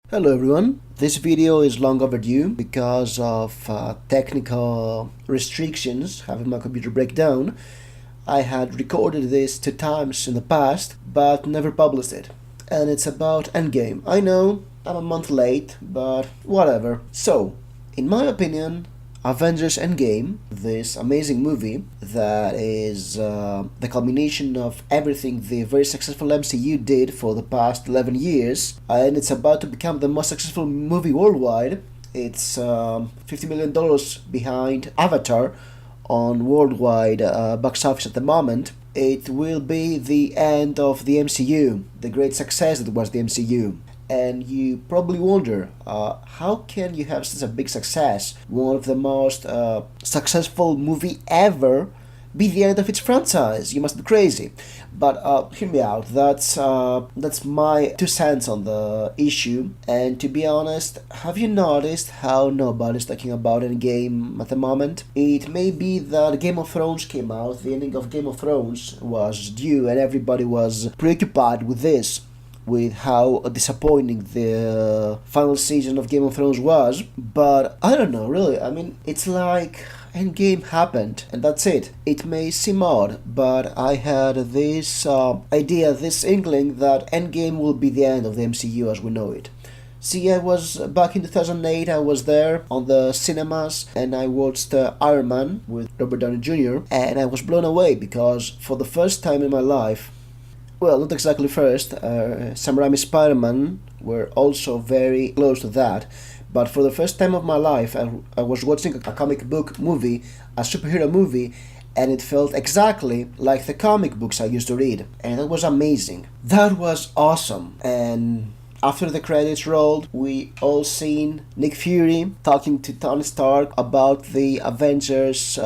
Hello everyone, this video is long overdue because of technical restrictions having my computer break down. I had recorded this 2 times in the past but never published it. And it's about Endgame. I know I'm a month late, but whatever. So, in my opinion, Avengers Endgame, this amazing movie that is the culmination of everything the very successful MCU did for the past 11 years, and it's about to become the most successful movie worldwide. It's $50 million behind Avatar on worldwide box office at the moment. It will be the end of the MCU, the great success that was the MCU. And you probably wonder, how can you have such a big success, one of the most successful movie ever, be the end of its franchise? You must be crazy. But hear me out. That's my 2 cents on the issue. And to be honest, have you noticed how nobody's talking about Endgame at the moment? It may be that Game of Thrones came out, the ending of Game of Thrones was due, and everybody was preoccupied with this, with how disappointing the final season of Game of Thrones was. But I don't know, really. I mean, it's like Endgame happened, and that's it. It may seem odd, but I had this idea, this inkling that Endgame will be the end of the MCU as we know it. See, I was back in 2008, I was there on the cinemas and I watched Iron Man with Robert Downey Jr. and I was blown away because for the first time in my life, well, not exactly first, Sam Raimi's Spider-Man were also very close to that, but for the first time of my life I was watching a comic book movie, a superhero movie, and it felt exactly like the comic books I used to read, and that was amazing. That was awesome. And after the credits rolled, we all seen Nick Fury talking to Tony Stark about the Avengers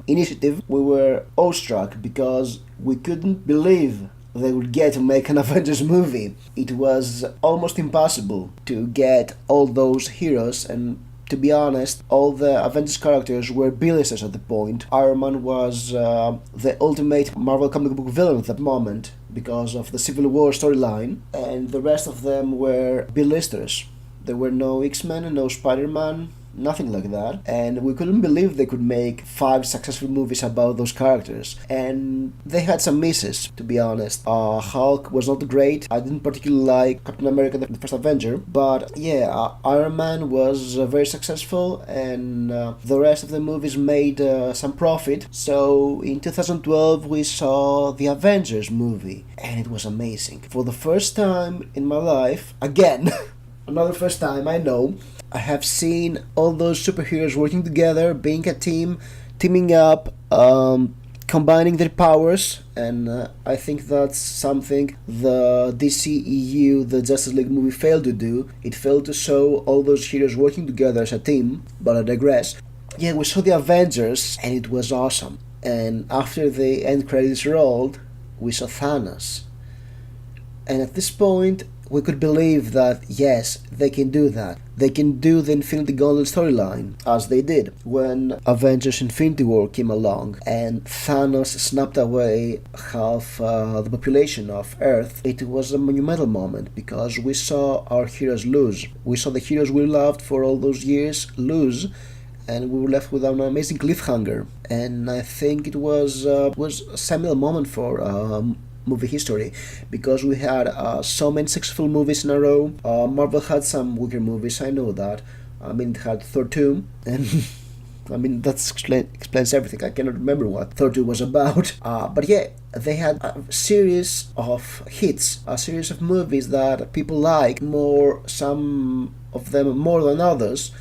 initiative. We were awestruck because we couldn't believe they would get to make an Avengers movie. It was almost impossible to get all those heroes, and to be honest, all the Avengers characters were B-listers at the point. Iron Man was the ultimate Marvel comic book villain at that moment because of the Civil War storyline, and the rest of them were B-listers. There were no X-Men, no Spider-Man, nothing like that, and we couldn't believe they could make 5 successful movies about those characters. And they had some misses, to be honest. Hulk was not great. I didn't particularly like Captain America, the first Avenger, but yeah, Iron Man was very successful, and the rest of the movies made some profit. So in 2012 we saw the Avengers movie, and it was amazing. For the first time in my life, again, another first time, I know, I have seen all those superheroes working together, being a team, teaming up, combining their powers, and I think that's something the DCEU, the Justice League movie, failed to do. It failed to show all those heroes working together as a team, but I digress. Yeah, we saw the Avengers, and it was awesome. And after the end credits rolled, we saw Thanos. And at this point, we could believe that, yes, they can do that. They can do the Infinity Gauntlet storyline, as they did when Avengers Infinity War came along and Thanos snapped away half the population of Earth. It was a monumental moment because we saw our heroes lose. We saw the heroes we loved for all those years lose, and we were left with an amazing cliffhanger. And I think it was a seminal moment for movie history, because we had so many successful movies in a row. Marvel had some weaker movies, I know that. I mean, it had Thor 2, and I mean, that explains everything. I cannot remember what Thor 2 was about. But yeah, they had a series of hits, a series of movies that people like more, some of them more than others.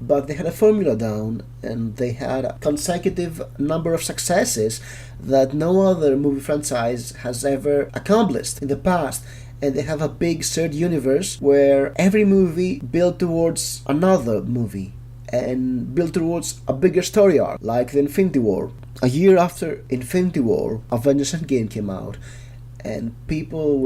But they had a formula down, and they had a consecutive number of successes that no other movie franchise has ever accomplished in the past. And they have a big shared universe where every movie built towards another movie and built towards a bigger story arc, like the Infinity War. A year after Infinity War, Avengers Endgame came out, and people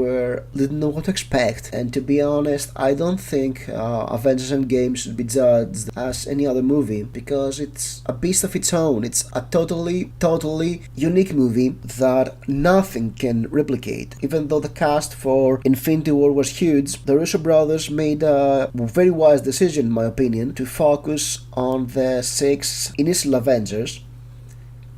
didn't know what to expect. And to be honest, I don't think Avengers Endgame should be judged as any other movie, because it's a beast of its own. It's a totally unique movie that nothing can replicate. Even though the cast for Infinity War was huge, the Russo brothers made a very wise decision, in my opinion, to focus on the 6 initial Avengers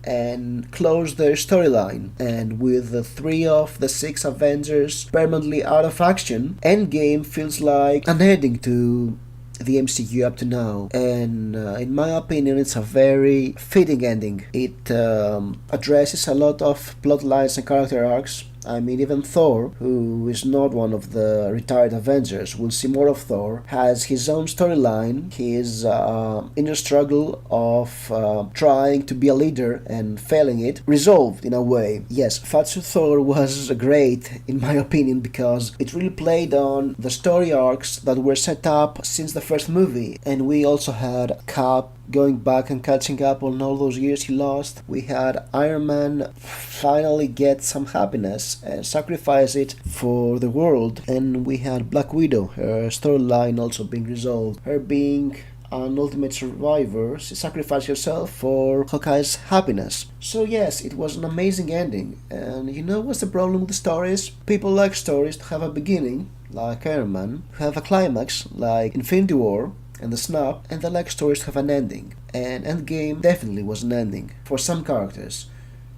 and close their storyline. And with the 3 of the 6 Avengers permanently out of action, Endgame feels like an ending to the MCU up to now. And in my opinion, it's a very fitting ending. It addresses a lot of plot lines and character arcs. I mean, even Thor, who is not one of the retired Avengers, we'll see more of Thor, has his own storyline, his inner struggle of trying to be a leader and failing it, resolved in a way. Yes, Fatsu Thor was great, in my opinion, because it really played on the story arcs that were set up since the first movie. And we also had Cap going back and catching up on all those years he lost. We had Iron Man finally get some happiness and sacrifice it for the world. And we had Black Widow, her storyline also being resolved. Her being an ultimate survivor, she sacrificed herself for Hawkeye's happiness. So yes, it was an amazing ending. And you know what's the problem with the stories? People like stories to have a beginning, like Iron Man, to have a climax, like Infinity War and the Snap, and they like stories to have an ending. And Endgame definitely was an ending for some characters.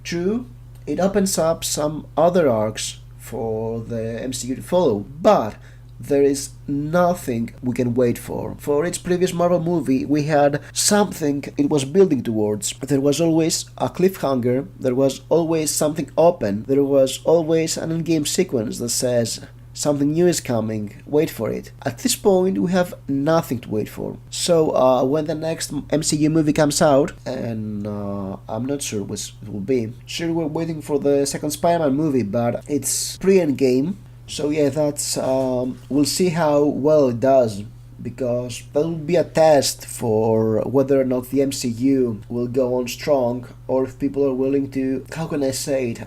True, it opens up some other arcs for the MCU to follow, but there is nothing we can wait for. For each previous Marvel movie, we had something it was building towards. There was always a cliffhanger, there was always something open, there was always an endgame sequence that says, something new is coming, wait for it. At this point, we have nothing to wait for. So, when the next MCU movie comes out, and I'm not sure which it will be, sure, we're waiting for the second Spider-Man movie, but it's pre-Endgame. So yeah, that's we'll see how well it does, because that will be a test for whether or not the MCU will go on strong, or if people are willing to, how can I say it,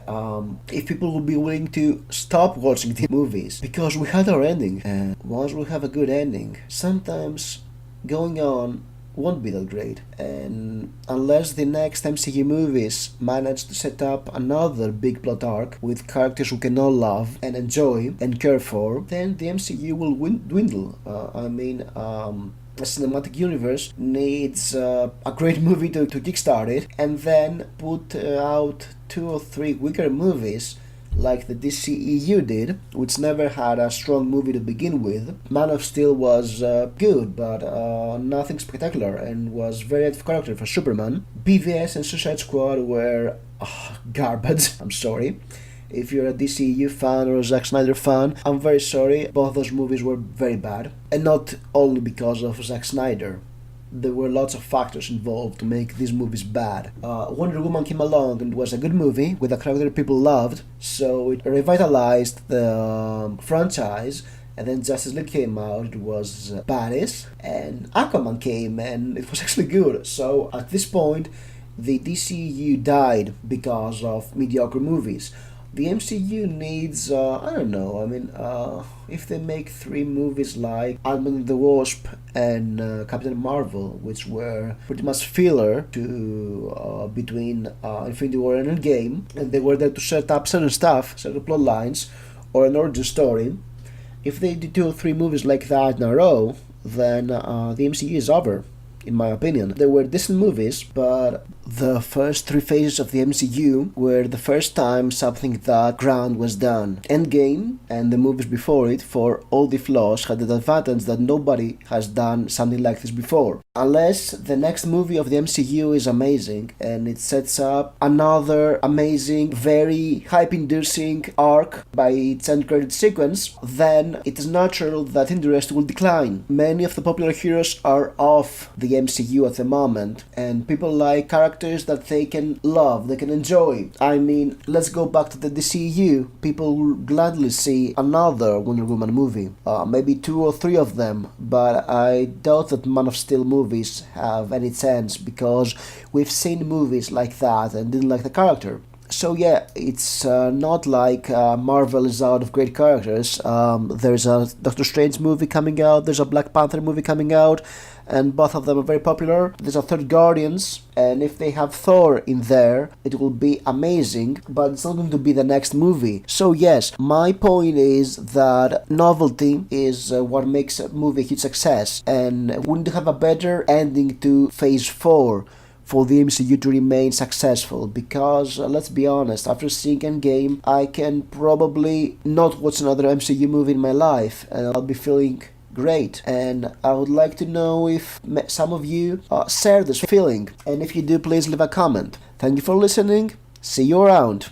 if people will be willing to stop watching the movies, because we had our ending, and once we have a good ending, sometimes going on won't be that great. And unless the next MCU movies manage to set up another big plot arc with characters we can all love and enjoy and care for, then the MCU will dwindle. A cinematic universe needs a great movie to kickstart it, and then put out 2 or 3 weaker movies like the DCEU did, which never had a strong movie to begin with. Man of Steel was good, but nothing spectacular, and was very out of character for Superman. BVS and Suicide Squad were garbage. I'm sorry. If you're a DCEU fan or a Zack Snyder fan, I'm very sorry. Both those movies were very bad, and not only because of Zack Snyder. There were lots of factors involved to make these movies bad. Wonder Woman came along and was a good movie with a character people loved, so it revitalized the franchise. And then Justice League came out, it was badish, and Aquaman came and it was actually good. So at this point, the DCU died because of mediocre movies. The MCU needs, if they make 3 movies like Ant-Man and the Wasp and Captain Marvel, which were pretty much filler to between Infinity War and Endgame, and they were there to set up certain stuff, certain plot lines, or an origin story. If they do 2 or 3 movies like that in a row, then the MCU is over, in my opinion. They were decent movies, but the first 3 phases of the MCU were the first time something that ground was done. Endgame and the movies before it, for all the flaws, had the advantage that nobody has done something like this before. Unless the next movie of the MCU is amazing and it sets up another amazing, very hype-inducing arc by its end credit sequence, then it is natural that interest will decline. Many of the popular heroes are off the MCU at the moment, and people like characters that they can love, they can enjoy. I mean, let's go back to the DCEU. People will gladly see another Wonder Woman movie, maybe 2 or 3 of them, but I doubt that Man of Steel movies have any chance, because we've seen movies like that and didn't like the character. So yeah, it's not like Marvel is out of great characters. There's a Doctor Strange movie coming out, there's a Black Panther movie coming out, and both of them are very popular. There's a third Guardians, and if they have Thor in there, it will be amazing, but it's not going to be the next movie. So yes, my point is that novelty is what makes a movie a huge success, and we need to have a better ending to Phase 4 for the MCU to remain successful, because let's be honest, after seeing Endgame, I can probably not watch another MCU movie in my life and I'll be feeling great. And I would like to know if some of you share this feeling, and if you do, please leave a comment. Thank you for listening, see you around.